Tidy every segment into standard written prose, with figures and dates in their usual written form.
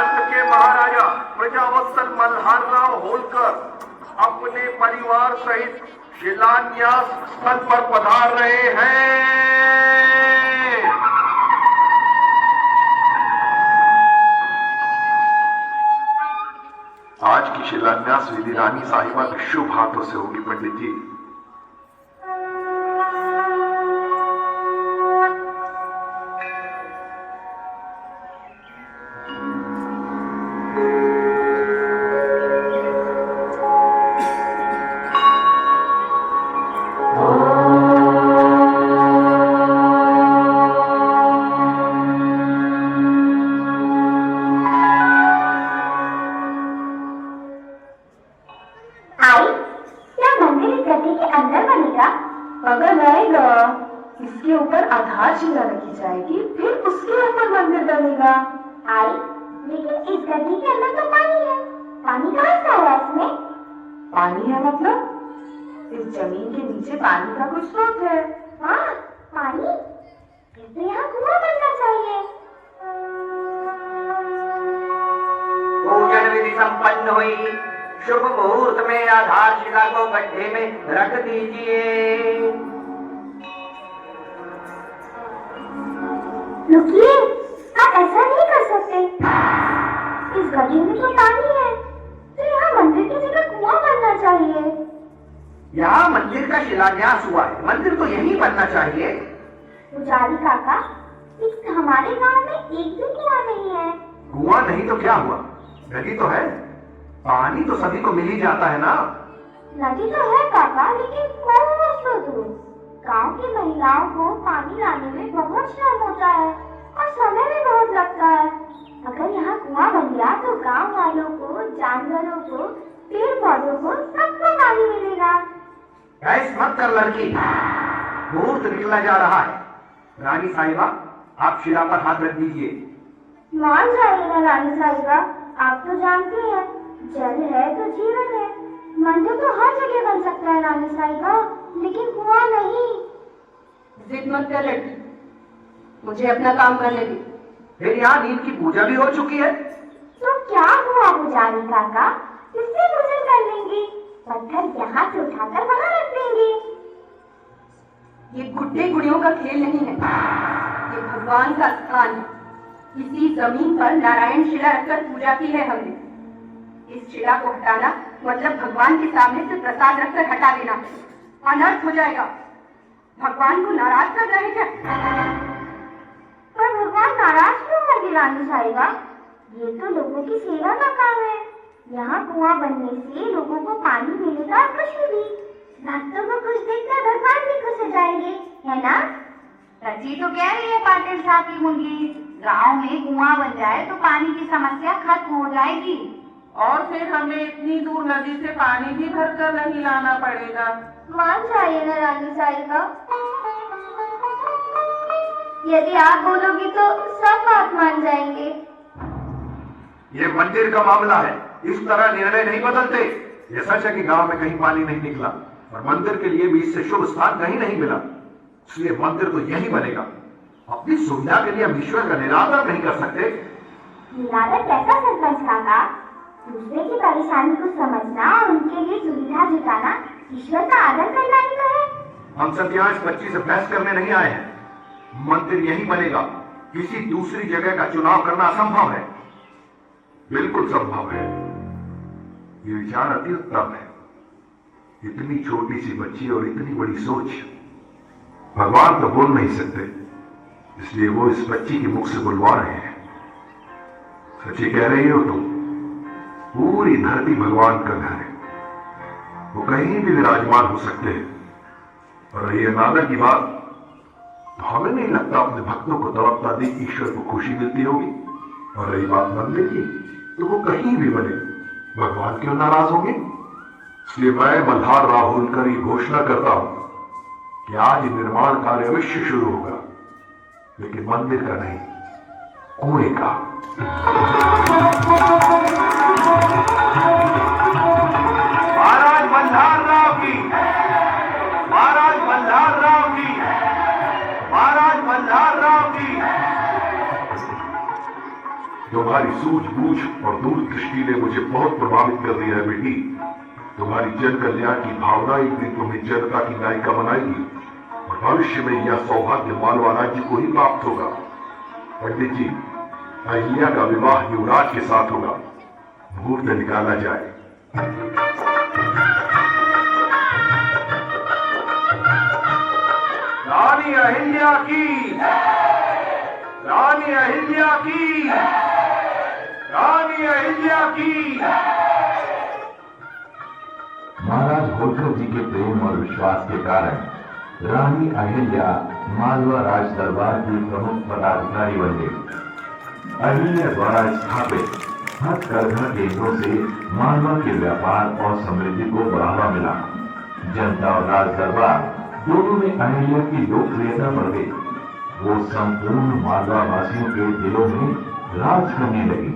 महाराष्ट्र के महाराजा प्रजावत्सल मल्हारराव होलकर अपने परिवार सहित शिलान्यास स्थल पर पधार रहे हैं। आज की शिलान्यास विधि रानी साहिबा के शुभ हाथों से होगी पंडित जी। अगर रहेगा इसके ऊपर आधारशिला रखी जाएगी, फिर उसके ऊपर मंदिर बनेगा। आई, लेकिन इस गड्ढे के अंदर तो पानी है। पानी कहाँ से आया इसमें? पानी है मतलब इस जमीन के नीचे पानी का कोई स्रोत है। हाँ, पानी। तो यहाँ कुआं बनना चाहिए। पूजन विधि संपन्न हुई। शुभ मुहूर्त में आधारशिला को गड्ढे में रख दीजिए। रुकिए, आप ऐसा नहीं कर सकते। इस गड्ढे में तो पानी है, तो यहाँ मंदिर की जगह कुआं बनना चाहिए। यहाँ मंदिर का शिलान्यास हुआ है, मंदिर तो यहीं बनना चाहिए। पुजारी काका, लेकिन हमारे गांव में एक भी कुआं नहीं है। कुआं नहीं तो क्या हुआ, नदी तो है। पानी तो सभी को मिल ही जाता है ना। नदी तो है काका, लेकिन बहुत सो दूर। गांव की महिलाओं को पानी लाने में बहुत श्रम होता है और समय भी बहुत लगता है। अगर यहाँ कुआं बन गया तो गांव वालों को, जानवरों को, पेड़ पौधों को सबको पानी मिलेगा। बहस मत कर लड़की, मुहूर्त निकला जा रहा है। रानी साहिबा, आप शिला पर हाथ रख दीजिए। मान जाइएगा रानी साहिबा, आप तो जानती हैं जल है तो जीवन है। मंदिर तो हर जगह बन सकता है रानी साहिबा, लेकिन कुआं नहीं। जिद मत कर लड़की, मुझे अपना काम करने दी। फिर यहाँ नीम की पूजा भी हो चुकी है। तो क्या हुआ पुजारी काका, इससे पूजन कर लेंगे। पत्थर यहाँ से उठाकर वहाँ रख देंगे। ये गुड्डे गुड़ियों का खेल नहीं है, ये भगवान का स्थान है। इसी जमीन पर नारायण शिला रखकर पूजा की है हमने। इस शिला को हटाना मतलब भगवान के सामने से प्रसाद रखकर हटा देना। अनर्थ हो जाएगा। भगवान को नाराज कर रहे क्या? पर भगवान नाराज क्यों होंगे रानी साहिबा? ये तो लोगों की सेवा का काम है। यहाँ कुआं बनने से लोगों को पानी मिलेगा, खुशी भी। भक्तों को खुश देखकर भगवान भी खुश हो जाएंगे, है ना? रची तो कह रही है पाटिल साहब की मुंगी, गांव में कुआं बन जाए तो पानी की समस्या खत्म हो जाएगी। और फिर हमें इतनी दूर नदी से पानी भी भरकर नहीं लाना पड़ेगा। मान जाइएगा रानी साहिबा, यदि आप बोलोगी तो सब बात मान जाएंगे। ये मंदिर का मामला है, इस तरह निर्णय नहीं बदलते। ये सच है कि गांव में कहीं पानी नहीं निकला और मंदिर के लिए भी इससे शुभ स्थान कहीं नहीं मिला, इसलिए मंदिर तो यही बनेगा। अपनी सुविधा के लिए हम ईश्वर का निरादर नहीं कर सकते। निरादर कैसा सरपंच काका? दूसरे की परेशानी को समझना और उनके लिए सुविधा जुटाना ईश्वर का आदर करना ही तो है। हम सब यहाँ इस बच्ची से बहस करने नहीं आए हैं। मंदिर यही बनेगा, किसी दूसरी जगह का चुनाव करना असंभव है। बिल्कुल संभव है। ये विचार अति उत्तम है। इतनी छोटी सी बच्ची और इतनी बड़ी सोच। भगवान तो बोल नहीं सकते, इसलिए वो इस बच्ची के मुख से बुलवा रहे हैं। सच्ची कह रही हो तुम, पूरी धरती भगवान का घर है। वो कहीं भी विराजमान हो सकते हैं। और ये नादर की बात, तो हमें नहीं लगता अपने भक्तों को तड़पता देख ईश्वर को खुशी मिलती होगी। और रही बात मंदिर की, तो वो कहीं भी बने, भगवान क्यों नाराज होंगे? इसलिए मैं मल्हारराव होलकर ये घोषणा करता हूं कि आज निर्माण कार्य अवश्य शुरू होगा, लेकिन मंदिर का नहीं, कुएं का। महाराज मल्हारराव की, महाराज मल्हारराव की, महाराज मल्हारराव की। तुम्हारी सूझबूझ और दूरदृष्टि ने मुझे बहुत प्रभावित कर दिया है बेटी। तुम्हारी जन कल्याण की भावना एक दिन तुम्हें जनता की नायिका बनाएगी और भविष्य में यह सौभाग्य मालवा राज्य को ही प्राप्त होगा। पंडित जी, अहिल्या का विवाह युवराज के साथ होगा। मुहूर्त निकाला जाए। रानी अहिल्या की, रानी अहिल्या की, रानी अहिल्या की। महाराज होलकर जी के प्रेम और विश्वास के कारण रानी अहिल्या मालवा राज दरबार की प्रमुख पदाधिकारी बन गई। अहिल्या द्वारा स्थापित हथकरघा केंद्रों से मालवा के व्यापार और समृद्धि को बढ़ावा मिला। जनता और राज दरबार दोनों में अहिल्या की लोकप्रियता बढ़ गई। वो संपूर्ण मालवा वासियों के दिलों में राज करने लगी।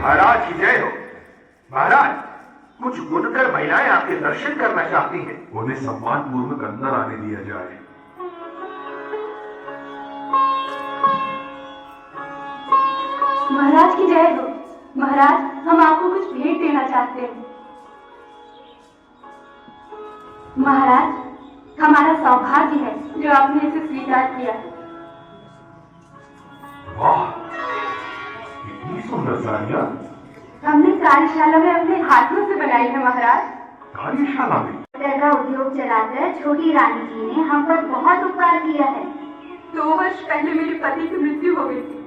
महाराज की जय हो। महाराज, कुछ गुणकर महिलाएं आपके दर्शन करना चाहती हैं। उन्हें सम्मान पूर्वक अंदर आने दिया जाए। महाराज की जय हो। महाराज, हम आपको कुछ भेंट देना चाहते हैं। महाराज, हमारा सौभाग्य है जो आपने इसे स्वीकार किया। वाह, इतनी सुंदर साड़ियां हमने कार्यशाला में अपने हाथों से बनाई है महाराज। कार्यशाला में? हथकरघा उद्योग चलाकर छोटी रानी जी ने हम पर बहुत उपकार किया है। 2 वर्ष पहले मेरे पति की मृत्यु हो गई थी।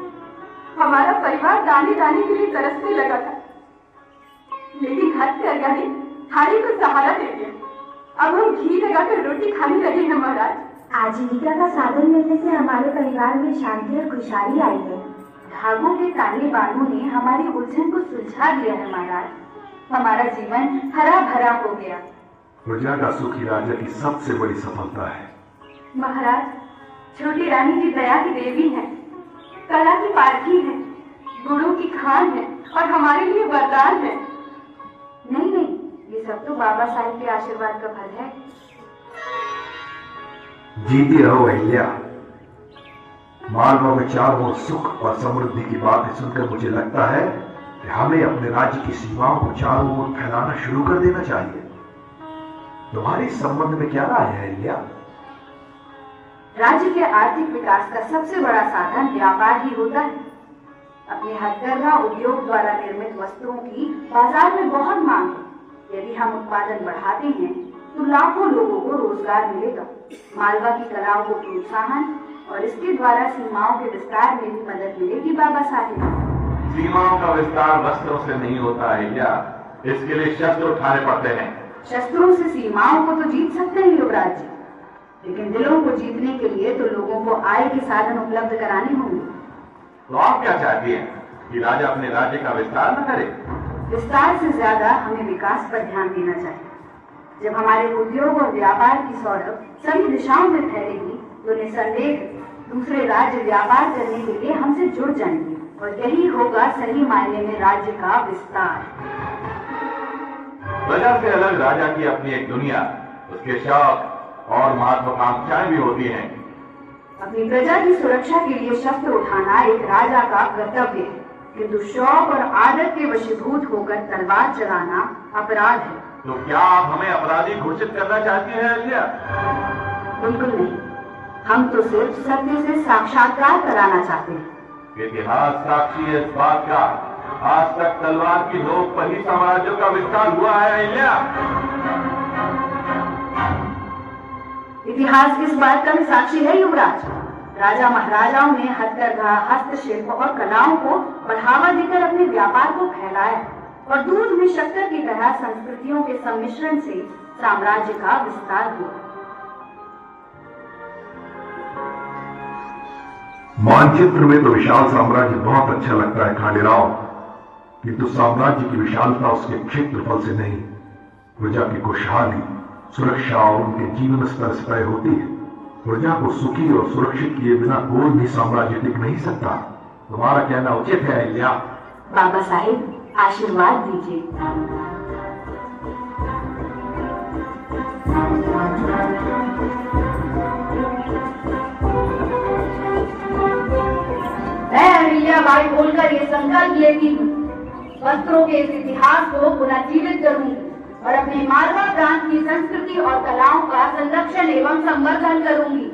हमारा परिवार दाने दाने के लिए तरसने लगा था, लेकिन हथकरघा ने थाली को सहारा दे दिया। अब हम घी लगाकर रोटी खाने लगे हैं महाराज। आजीविका का साधन मिलने से हमारे परिवार में शांति और खुशहाली आई है। धागों के ताले बानों ने हमारी उलझन को सुलझा दिया है महाराज। हमारा जीवन हरा भरा हो गया। प्रजा का सुखी राजा की सबसे बड़ी सफलता है। महाराज, छोटी रानी जी दया की देवी है, कला की पारखी है, गुणों की खान है और हमारे लिए वरदान है। नहीं नहीं, ये सब तो बाबा साहब के आशीर्वाद का फल है। जीती रहो अहिल्या। मालवा में चारों ओर सुख और समृद्धि की बातें सुनकर मुझे लगता है कि हमें अपने राज्य की सीमाओं को चारों ओर फैलाना शुरू कर देना चाहिए। तुम्हारी इस संबंध में क्या राय है अहिल्या? राज्य के आर्थिक विकास का सबसे बड़ा साधन व्यापार ही होता है। अपने हथकरघा उद्योग द्वारा निर्मित वस्त्रों की बाजार में बहुत मांग है। यदि हम उत्पादन बढ़ाते हैं तो लाखों लोगों को रोजगार मिलेगा। मालवा की कलाओं को प्रोत्साहन और इसके द्वारा सीमाओं के विस्तार में भी मदद मिलेगी बाबा साहेब। सीमाओं का विस्तार वस्त्रों से नहीं होता है क्या? इसके लिए शस्त्र उठाने पड़ते हैं। शस्त्रों से सीमाओं को तो जीत सकते हैं युवराज जी, लेकिन दिलों को जीतने के लिए तो लोगों को आय के साधन उपलब्ध कराने होंगे। तो आप क्या चाहती हैं कि राजा अपने राज्य का विस्तार न करे? विस्तार से ज्यादा हमें विकास पर ध्यान देना चाहिए। जब हमारे उद्योग और व्यापार की सौरभ सभी दिशाओं में फैलेगी तो निसंदेह दूसरे राज्य व्यापार करने के लिए हमसे जुड़ जाएंगे और यही होगा सही मायने में राज्य का विस्तार। प्रजा से अलग राजा की अपनी एक दुनिया, उसके शौक और महत्वाकांक्षाएं भी होती हैं। अपनी प्रजा की सुरक्षा के लिए शस्त्र उठाना एक राजा का कर्तव्य है, किंतु शौक और आदत के वशीभूत होकर तलवार चलाना अपराध है। तो क्या आप हमें अपराधी घोषित करना चाहती हैं अहिल्या? बिल्कुल नहीं, हम तो सिर्फ सत्य से साक्षात्कार कराना चाहते हैं। इतिहास साक्षी है इस बात का, आज तक तलवार की नोक पर ही साम्राज्यों का विस्तार हुआ है अहिल्या। इतिहास किस बात का भी साक्षी है युवराज? राजा महाराजाओं ने हथकरघा, हस्तशिल्प और कलाओं को बढ़ावा देकर अपने व्यापार को फैलाया और दूध में शक्कर की तरह संस्कृतियों के सम्मिश्रण से साम्राज्य का विस्तार हुआ। मानचित्र में तो विशाल साम्राज्य बहुत अच्छा लगता है खांडेराव, किंतु साम्राज्य की विशालता उसके क्षेत्रफल से नहीं, प्रजा की खुशहाली, सुरक्षा और उनके जीवन स्तर से तय होती है। प्रजा को सुखी और सुरक्षित किए बिना कोई भी साम्राज्य टिक नहीं सकता। तुम्हारा कहना उचित है अहिल्या। बाबा साहेब आशीर्वाद दीजिए। मैं अहिल्याबाई बोलकर ये संकल्प लेती हूँ, वस्त्रों के इस इतिहास को पुनर्जीवित करूंगी और अपने मालवा प्रांत की संस्कृति और कलाओं का संरक्षण एवं संवर्धन करूंगी।